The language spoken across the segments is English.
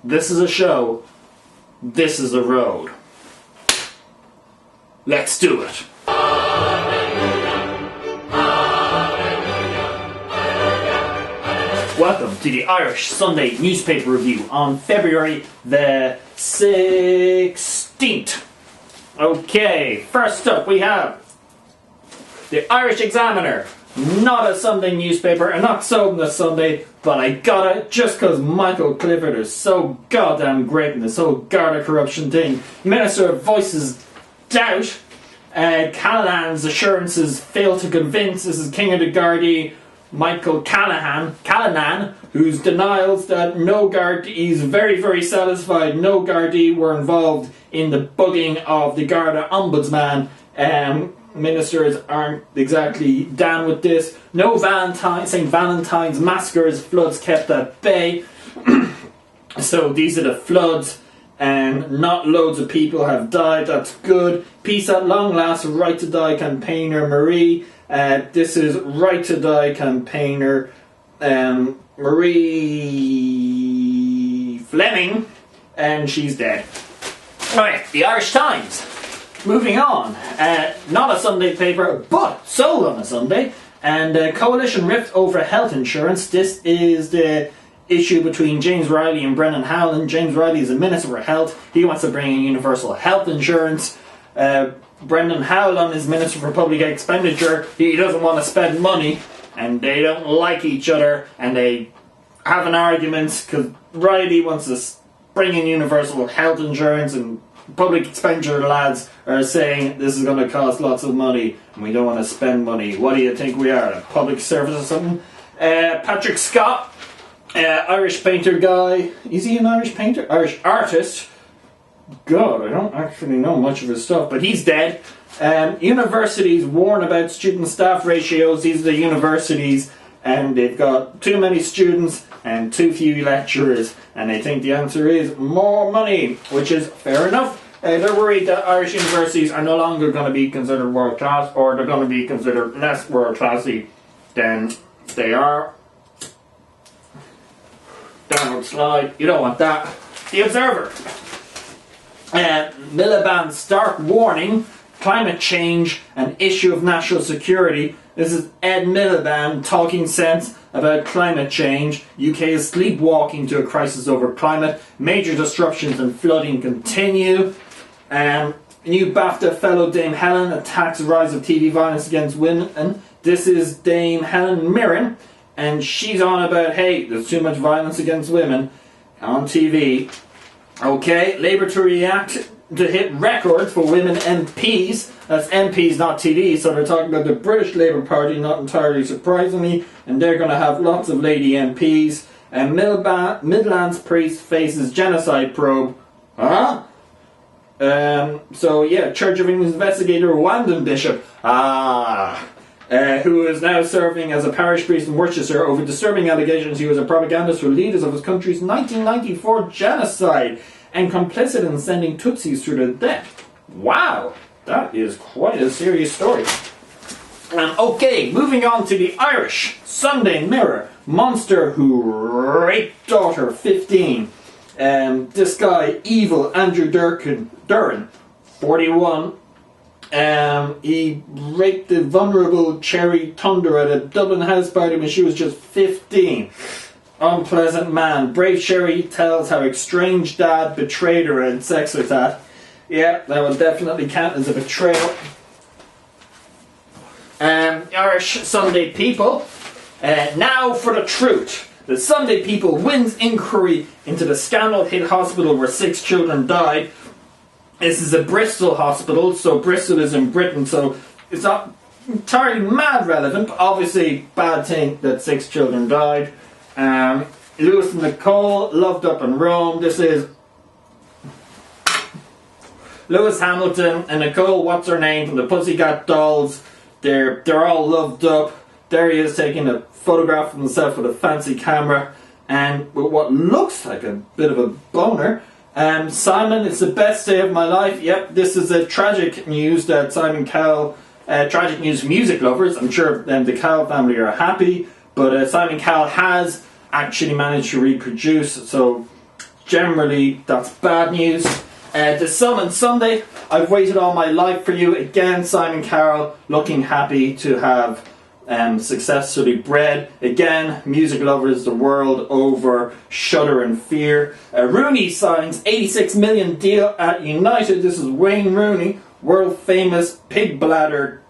This is a show. This is a road. Let's do it. Welcome to the Irish Sunday Newspaper Review on February the 16th. Okay, first up we have the Irish Examiner. Not a Sunday newspaper, and not sold on a Sunday, but I got it just because Michael Clifford is so goddamn great in this whole Garda corruption thing. Minister voices doubt. Callahan's assurances fail to convince. This is King of the Gardaí, Michael Callahan, whose denials that no Gardaí, he's very, very satisfied no Gardaí were involved in the bugging of the Garda Ombudsman. Ministers aren't exactly down with this. No St. Valentine's massacres, floods kept at bay. So these are the floods, and not loads of people have died. That's good. Peace at long last. Right to Die campaigner Marie. This is Right to Die campaigner Marie Fleming, and she's dead. Right, the Irish Times. Moving on, not a Sunday paper, but sold on a Sunday, and coalition rift over health insurance. This is the issue between James Reilly and Brendan Howlin. James Reilly is a Minister for Health. He wants to bring in universal health insurance. Brendan Howlin is Minister for Public Expenditure. He doesn't want to spend money, and they don't like each other, and they have an argument because Reilly wants to bring in universal health insurance, and public expenditure lads are saying this is going to cost lots of money and we don't want to spend money. What do you think we are, a public service or something? Patrick Scott, Irish painter guy. Is he an Irish painter? Irish artist. God, I don't actually know much of his stuff, but he's dead. Universities warn about student-staff ratios. These are the universities, and they've got too many students and too few lecturers, and I think the answer is more money, which is fair enough. They're worried that Irish universities are no longer going to be considered world class, or they're going to be considered less world classy than they are. Downward slide, you don't want that. The Observer. Miliband's stark warning, climate change, an issue of national security. This is Ed Miliband talking sense about climate change. UK is sleepwalking to a crisis over climate. Major disruptions and flooding continue. New BAFTA fellow Dame Helen attacks the rise of TV violence against women. This is Dame Helen Mirren, and she's on about, hey, there's too much violence against women on TV. Okay, Labour to react to hit records for women MPs. That's MPs, not TV, so they're talking about the British Labour Party, not entirely surprisingly, and they're going to have lots of lady MPs. And Midlands priest faces genocide probe. Huh? So yeah, Church of England's investigator Rwandan bishop, who is now serving as a parish priest in Worcestershire over disturbing allegations he was a propagandist for leaders of his country's 1994 genocide and complicit in sending Tutsis to their death. Wow, that is quite a serious story. Okay, moving on to the Irish Sunday Mirror. Monster who raped daughter 15. This guy, evil Andrew Duran, 41. He raped the vulnerable Cherry Thunder at a Dublin house party when she was just 15. Unpleasant man. Brave Sherry tells how estranged dad betrayed her and sex with that. Yeah, that will definitely count as a betrayal. Irish Sunday People. Now for the truth. The Sunday People wins inquiry into the scandal-hit hospital where 6 children died. This is a Bristol hospital, so Bristol is in Britain, so it's not entirely mad relevant, but obviously bad thing that 6 children died. Lewis and Nicole, loved up in Rome. This is Lewis Hamilton and Nicole, what's her name, from the Pussycat Dolls. They're all loved up. There he is taking a photograph of himself with a fancy camera and with what looks like a bit of a boner. Simon, it's the best day of my life. Yep, this is a tragic news that Simon Cowell, tragic news for music lovers. I'm sure the Cowell family are happy, but Simon Cowell has actually managed to reproduce, so generally that's bad news. The Sun on Sunday, I've waited all my life for you. Again, Simon Carroll looking happy to have successfully bred. Again, music lovers the world over shudder and fear. Rooney signs $86 million deal at United. This is Wayne Rooney, world famous pig bladder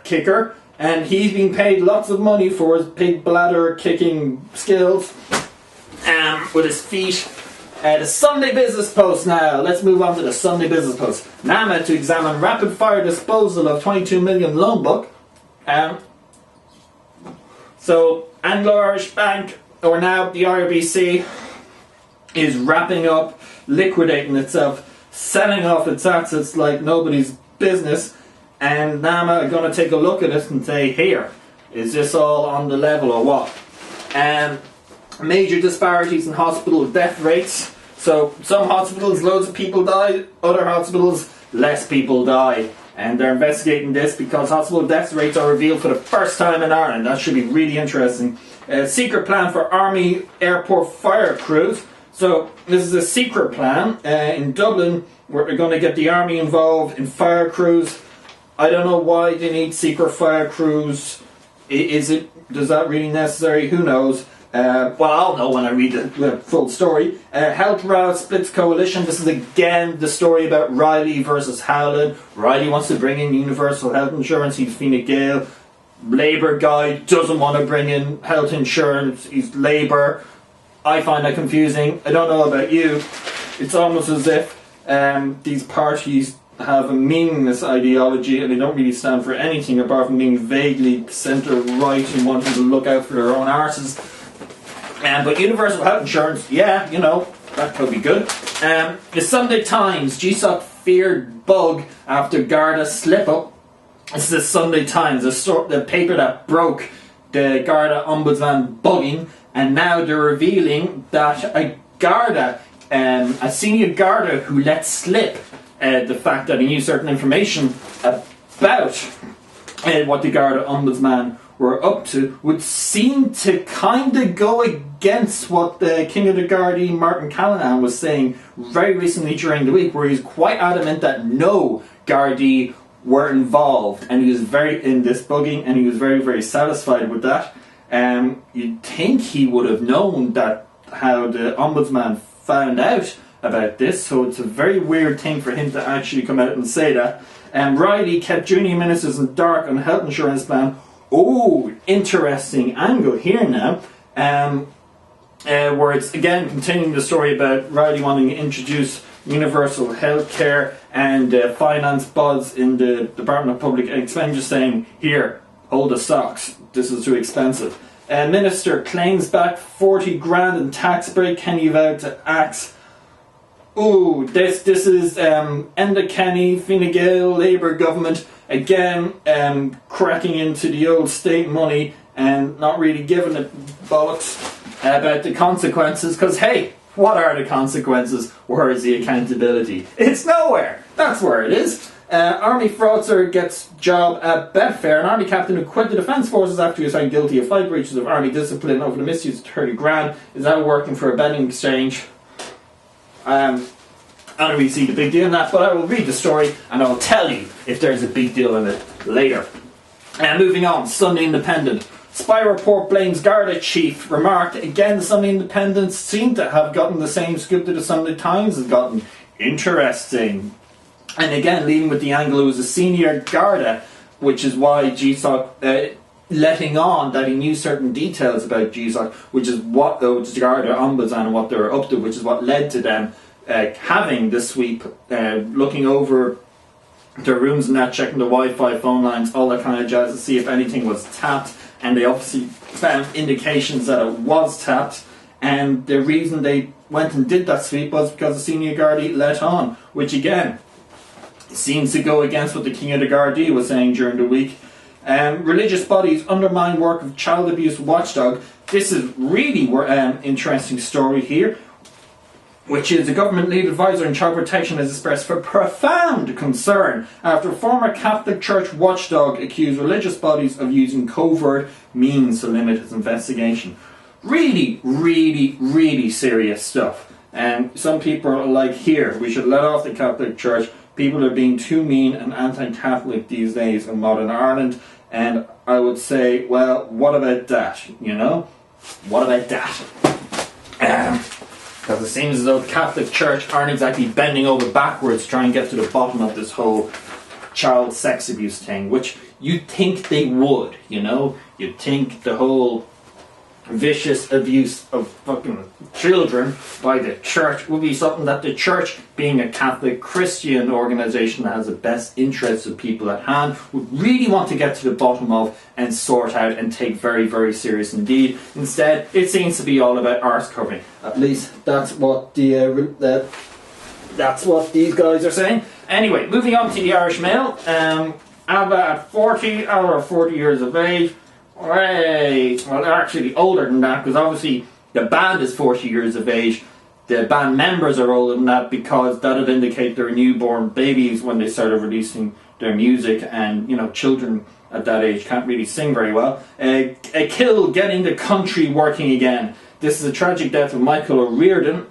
kicker, and he's been paid lots of money for his pig bladder kicking skills with his feet. The Sunday Business Post now. Let's move on to the Sunday Business Post. NAMA to examine rapid fire disposal of 22 million loan book. So Anglo-Irish Bank, or now the IRBC, is wrapping up, liquidating itself, selling off its assets like nobody's business, and NAMA are going to take a look at it and say, here, is this all on the level or what? Major disparities in hospital death rates. So some hospitals, loads of people die, other hospitals, less people die. And they're investigating this because hospital death rates are revealed for the first time in Ireland. That should be really interesting. Secret plan for Army airport fire crews. So this is a secret plan. In Dublin, we're going to get the Army involved in fire crews. I don't know why they need secret fire crews. Does that really necessary? Who knows? Well, I'll know when I read the full story. Health row splits coalition. This is again the story about Reilly versus Howlin. Reilly wants to bring in universal health insurance. He's Fine Gael. Labour guy doesn't want to bring in health insurance. He's Labour. I find that confusing. I don't know about you. It's almost as if these parties have a meaningless ideology and they don't really stand for anything apart from being vaguely centre-right and wanting to look out for their own arses. But universal health insurance, yeah, you know, that could be good. The Sunday Times, GSOC feared bug after Garda slip-up. This is the Sunday Times, the paper that broke the Garda ombudsman bugging, and now they're revealing that a Garda, a senior Garda who let slip the fact that he knew certain information about what the Garda ombudsman were up to, would seem to kind of go against what the King of the Gardaí, Martin Callanan, was saying very recently during the week, where he's quite adamant that no Gardaí were involved, and he was very in this bugging, and he was very, very satisfied with that. You'd think he would have known that how the ombudsman found out about this, so it's a very weird thing for him to actually come out and say that. Reilly kept junior ministers in dark on the health insurance ban. Oh, interesting angle here now. Where it's again continuing the story about Reilly wanting to introduce universal health care, and finance bods in the Department of Public Expenditure saying, here, hold the socks, this is too expensive. Minister claims back 40 grand in tax break, Kenny vowed to axe. Ooh, this is Enda Kenny, Fine Gael, Labour government, again cracking into the old state money and not really giving it bollocks about the consequences, because hey, what are the consequences? Where is the accountability? It's nowhere. That's where it is. Army fraudster gets job at Betfair. An army captain who quit the Defence Forces after he was found guilty of 5 breaches of army discipline over the misuse of 30 grand is now working for a betting exchange. I don't really see the big deal in that, but I will read the story and I'll tell you if there's a big deal in it later. Moving on, Sunday Independent. Spy report blames Garda chief. Remarked, again, the Sunday Independent seem to have gotten the same scoop that the Sunday Times has gotten. Interesting. And again, leading with the angle, it was a senior Garda, which is why GSOC letting on that he knew certain details about GSOC, which is what the Garda ombudsman and what they were up to, which is what led to them having the sweep, looking over their rooms and that, checking the Wi-Fi, phone lines, all that kind of jazz to see if anything was tapped. And they obviously found indications that it was tapped, and the reason they went and did that sweep was because the senior Gardaí let on, which again seems to go against what the King of the Gardaí was saying during the week. Religious bodies undermine work of child abuse watchdog. This is really interesting story here, which is a government lead advisor in child protection has expressed for profound concern after former Catholic Church watchdog accused religious bodies of using covert means to limit its investigation. Really, really, really serious stuff. And some people are like, here, we should let off the Catholic Church. People are being too mean and anti-Catholic these days in modern Ireland. And I would say, well, what about that, you know? What about that? Because it seems as though the Catholic Church aren't exactly bending over backwards to try and get to the bottom of this whole child sex abuse thing, which you'd think they would, you know? You'd think the whole vicious abuse of fucking children by the church would be something that the church, being a Catholic Christian organisation that has the best interests of people at hand, would really want to get to the bottom of and sort out and take very, very serious indeed. Instead, it seems to be all about arse covering. At least that's what that's what these guys are saying. Anyway, moving on to the Irish Mail. ABBA at 40, or 40 years of age. Hooray! Well, they're actually older than that, because obviously the band is 40 years of age. The band members are older than that, because that would indicate they're newborn babies when they started releasing their music, and, you know, children at that age can't really sing very well. A kill getting the country working again. This is a tragic death of Michael O'Riordan.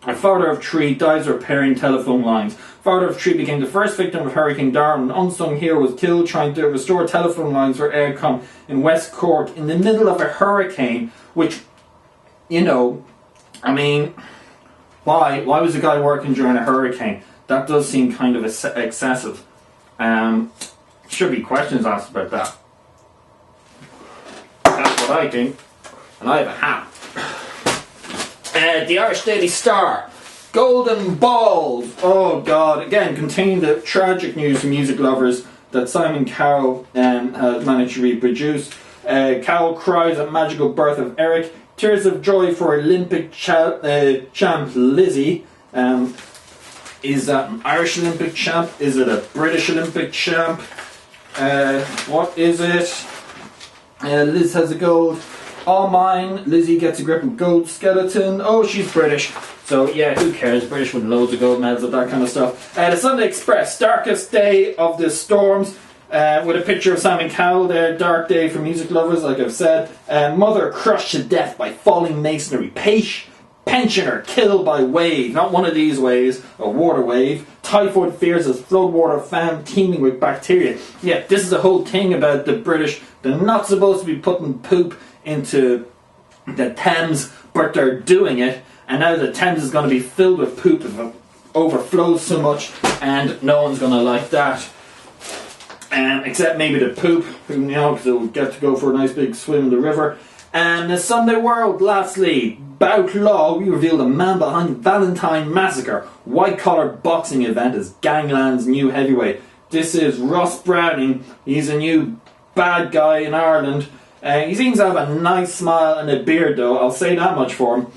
A father of three dies repairing telephone lines. Father of three became the first victim of Hurricane Darwin. An unsung hero was killed trying to restore telephone lines for Aircom in West Cork in the middle of a hurricane, which, you know, I mean, why was the guy working during a hurricane? That does seem kind of excessive. Should be questions asked about that. That's what I think. And I have a hat. The Irish Daily Star. Golden Balls. Oh God. Again, containing the tragic news for music lovers that Simon Cowell has managed to reproduce. Cowell cries at magical birth of Eric. Tears of joy for Olympic champ Lizzie. Is that an Irish Olympic champ? Is it a British Olympic champ? What is it? Liz has a gold. All mine. Lizzie gets a grip of gold skeleton. Oh, she's British. So yeah, who cares? British with loads of gold medals and that kind of stuff. The Sunday Express, darkest day of the storms. With a picture of Simon Cowell there. Dark day for music lovers, like I've said. Mother crushed to death by falling masonry. Pensioner killed by wave. Not one of these waves. A water wave. Typhoid fears as floodwater found teeming with bacteria. Yeah, this is the whole thing about the British. They're not supposed to be putting poop into the Thames, but they're doing it, and now the Thames is going to be filled with poop if it overflows so much, and no one's going to like that, except maybe the poop, you know, because they'll get to go for a nice big swim in the river. And the Sunday World, lastly, Bout Law, we revealed a man behind Valentine Massacre, white-collar boxing event as Gangland's new heavyweight. This is Ross Browning. He's a new bad guy in Ireland. He seems to have a nice smile and a beard though, I'll say that much for him.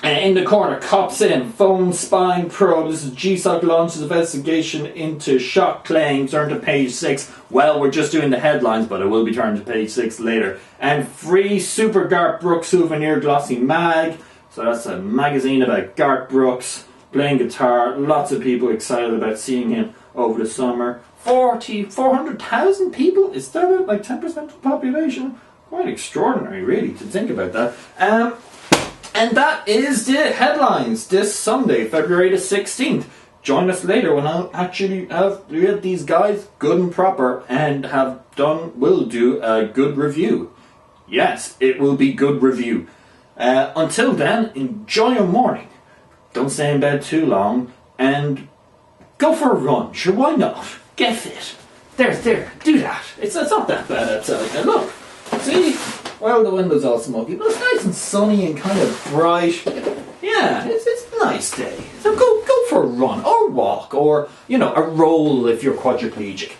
In the corner, cops in, phone spying probe. This is GSOC launches investigation into shock claims, turn to page 6. Well, we're just doing the headlines, but it will be turned to page 6 later. And free Super Garth Brooks souvenir glossy mag. So that's a magazine about Garth Brooks playing guitar. Lots of people excited about seeing him over the summer. 400,000 people? Is that like 10% of the population? Quite extraordinary, really, to think about that. And that is the headlines this Sunday, February the 16th. Join us later when I'll actually have read these guys good and proper and will do a good review. Yes, it will be good review. Until then, enjoy your morning. Don't stay in bed too long and go for a run. Sure, why not? Get fit. There, do that. It's not that bad outside. Now look, see? Well, the window's all smoky, but it's nice and sunny and kind of bright. Yeah, it's a nice day. So go for a run, or walk, or, you know, a roll if you're quadriplegic.